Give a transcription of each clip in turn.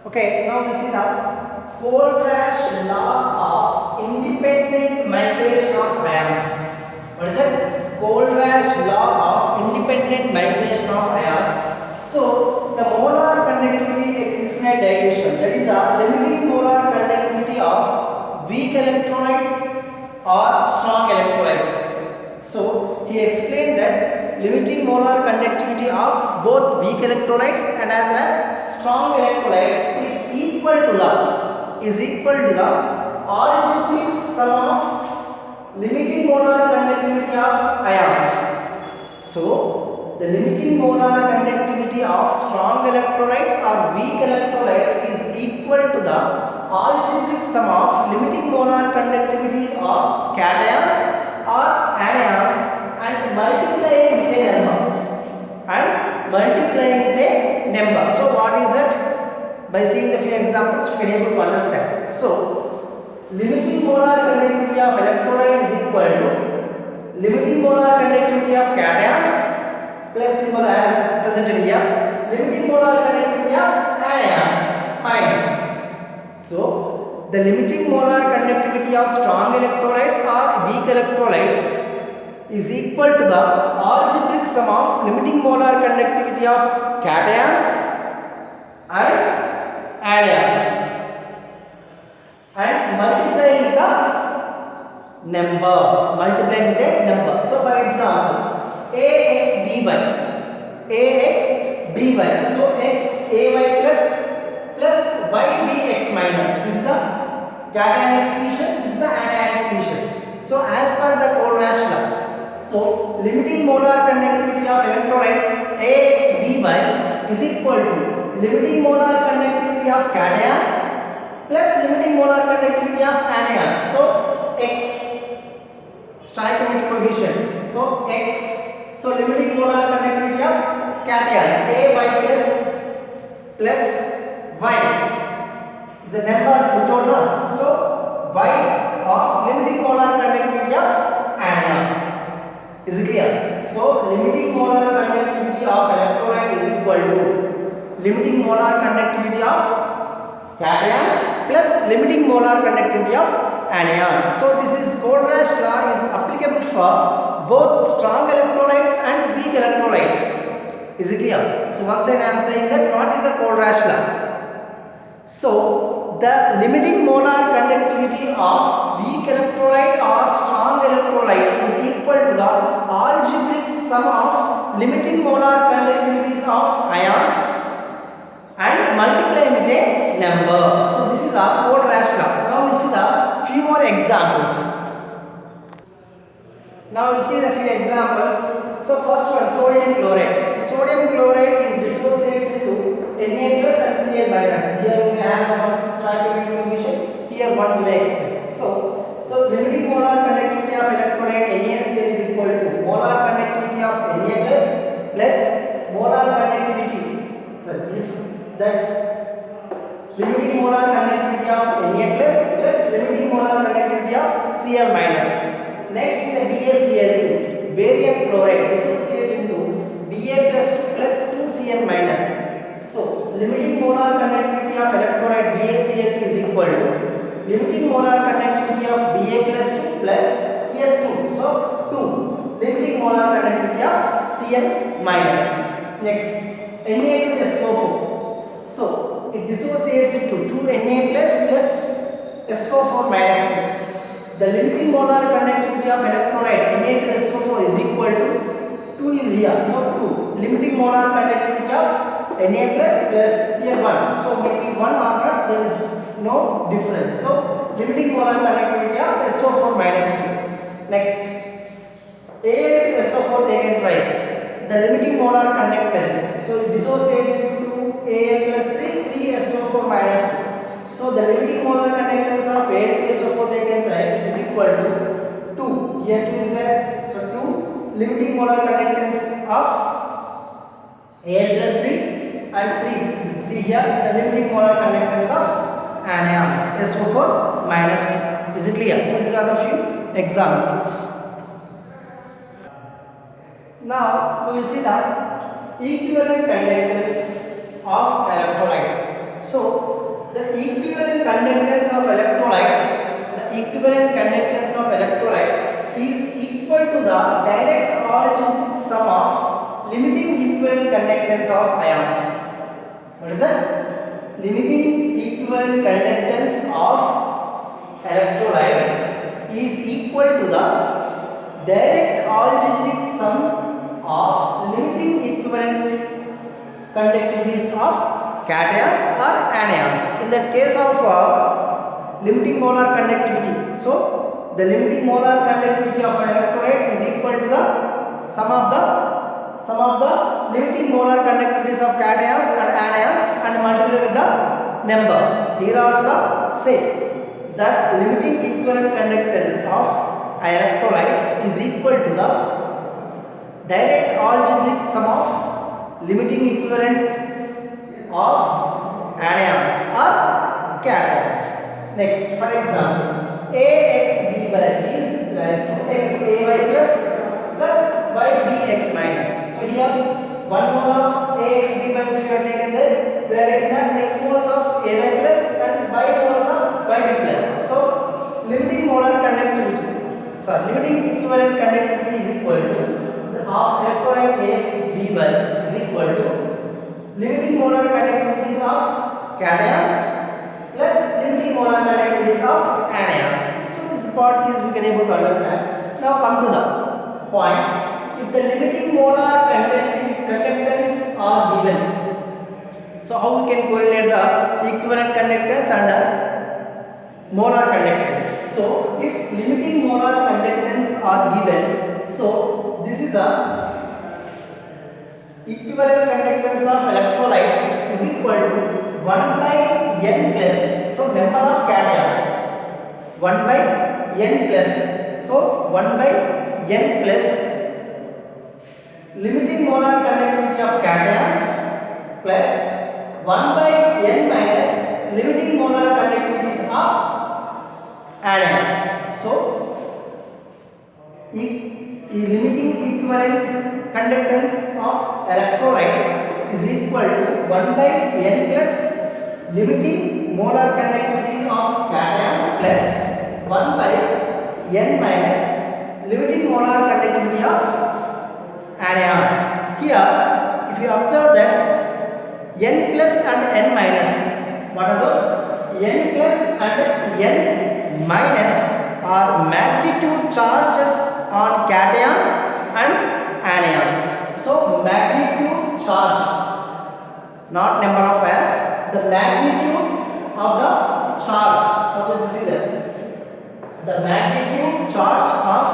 Okay, now we'll see the Kohlrausch law of independent migration of ions. What is it? Kohlrausch law of independent migration of ions. So, the molar conductivity at infinite dilution, that is the limiting molar conductivity of weak electrolyte or strong electrolytes. So, he explained that limiting molar conductivity of both weak electrolytes and as well as strong electrolytes is equal to the algebraic sum of limiting molar conductivity of ions. So, the limiting molar conductivity of strong electrolytes or weak electrolytes is equal to the algebraic sum of limiting molar conductivities of cations or anions and multiplying with a number. So, what is it? By seeing the few examples, we can able to understand. So, limiting molar conductivity of electrolyte is equal to limiting molar conductivity of cations plus symbol I presented here, limiting molar conductivity of anions minus. So, the limiting molar conductivity of strong electrolytes or weak electrolytes is equal to the algebraic sum of limiting molar conductivity of cations and anions and multiplying the number. So, for example, AXBY. So, XAY plus YBX minus. This is the cationic species. This is the anionic species. So, as per the Kohlrausch law, so limiting molar conductivity of electrolyte AXBY is equal to limiting molar conductivity of cation plus limiting molar conductivity of anion. So, X stoichiometric coefficient. So, X. So, limiting molar conductivity of cation AY plus Y is a number we told now. So, Y of limiting molar conductivity of anion. Is it clear? So, limiting molar conductivity of electrolyte is equal to limiting molar conductivity of cation plus limiting molar conductivity of anion. So, this is Kohlrausch law is applicable for both strong electrolytes and weak electrolytes. Is it clear? So, once again I am saying that what is the Kohlrausch law? So, the limiting molar conductivity of weak electrolyte or strong electrolyte is equal to the algebraic sum of limiting molar conductivities of ions and multiply with a number. So, this is our Kohlrausch law. Now, we will see the few more examples. Now, we will see the few examples. So, first one, sodium chloride. So, sodium chloride is dissociates into Na plus and Cl minus. Here we have one stoichiometric coefficient. Here one we will explain. So limiting molar conductivity of electrolyte NaCl is equal to molar conductivity of Na plus molar conductivity. So, if that limiting molar conductivity of Na plus limiting molar conductivity of Cl minus. Next is the BaCl2. Barium chloride dissociates into Ba plus 2Cl minus. So, limiting molar conductivity of electrolyte BaCl2 is equal to limiting molar conductivity of Ba plus here 2. So, 2 limiting molar conductivity of Cl minus. Next, Na2SO4. So, it dissociates into 2 Na plus SO4 minus 2. The limiting molar conductivity of electrolyte Na2SO4 is equal to 2 is here. So, 2 limiting molar conductivity of Na plus here 1. So, making 1 or not, there is no difference. So, limiting molar conductivity of SO4 minus 2. Next, Al to SO4 taken twice. The limiting molar conductance. So, it dissociates into Al plus 3 SO4 minus 2. So, the limiting molar conductance of Al to SO4 taken twice is equal to 2. Here 2 is there. So, 2 limiting molar conductance of Al plus 3 and 3 is 3 here. The limiting molar conductance of anions SO4 minus 2. Is it clear? So, these are the few examples. Now, we will see the equivalent conductance of electrolytes. So, equivalent conductance of electrolyte is equal to the direct algebraic sum of limiting equivalent conductance of ions. What is that? Limiting equivalent conductance of electrolyte is equal to the direct algebraic sum of limiting equivalent conductivities of cations or anions. In the case of limiting molar conductivity, so the limiting molar conductivity of an electrolyte is equal to the sum of the limiting molar conductivities of cations and anions and multiply with the number. Here also the same, that limiting equivalent conductance of an electrolyte is equal to the direct algebraic sum of limiting equivalent of anions or cations. Next, for example, AXB is raised to XAY plus YBX minus. So here 1 mole of AXB if you are taken there, we are getting the X moles of AY plus and Y moles of YB plus. So limiting molar conductivity, limiting equivalent conductivity is equal to the of electrolyte AXB is equal to limiting molar conductivities of cations plus limiting molar conductivities of anions. So this part is we can able to understand. Now come to the point. If the limiting molar conductance are given, so how we can correlate the equivalent conductance and molar conductance? So if limiting molar conductance are given, so this is a equivalent conductance of electrolyte is equal to 1 by n plus, so number of cations, 1 by n plus, so 1 by n plus limiting molar conductivity of cations plus 1 by n minus limiting molar conductivities of anions. So limiting equivalent conductance of electrolyte is equal to 1 by n plus limiting molar conductivity of cation plus 1 by n minus limiting molar conductivity of anion. Here if you observe that n plus and n minus, what are those? N plus and n minus are magnitude charges on cation and anions. So magnitude charge, not number of ions, the magnitude of the charge. So let us see that the magnitude charge of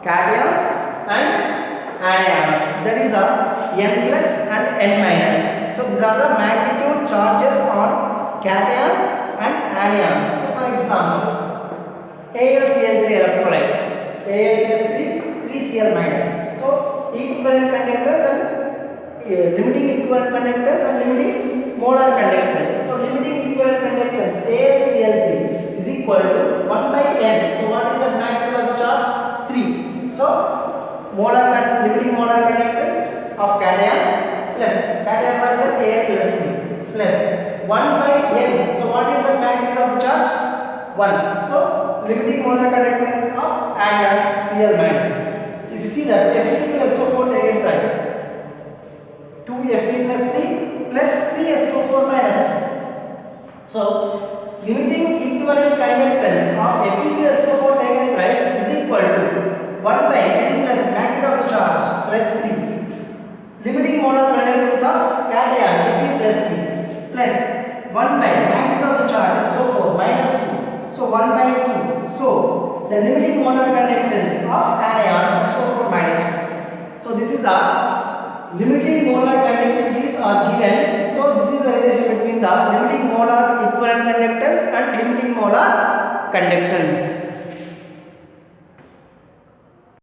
cations and anions, that is n plus and n minus. So these are the magnitude charges on cation and anions. So for example, AlCl3 electrolyte, Al plus 3Cl minus. So equivalent conductance and limiting equivalent conductance and limiting molar conductance. So limiting equivalent conductance AlCl3 is equal to 1 by n. So what is the magnitude of the charge? 3. So limiting molar conductance of cation plus cation, what is that? Al plus 3 plus 1 by n. So what is the magnitude of the charge? 1. So limiting molar conductance of anion Cl minus. If you see that Fe2SO4 taken thrice, 2Fe plus 3 plus 3SO4 minus 3. So limiting equivalent conductance of Fe2SO4 taken thrice is equal to 1 by n plus magnitude of the charge plus 3. Limiting molar conductance of cation Fe plus 3 plus 1 by magnitude of the charge SO4 minus 2. So 1 by 2. So the limiting molar conductance of anion SO4 minus 2. So this is the limiting molar conductivities are given. So this is the relation between the limiting molar equivalent conductance and limiting molar conductance.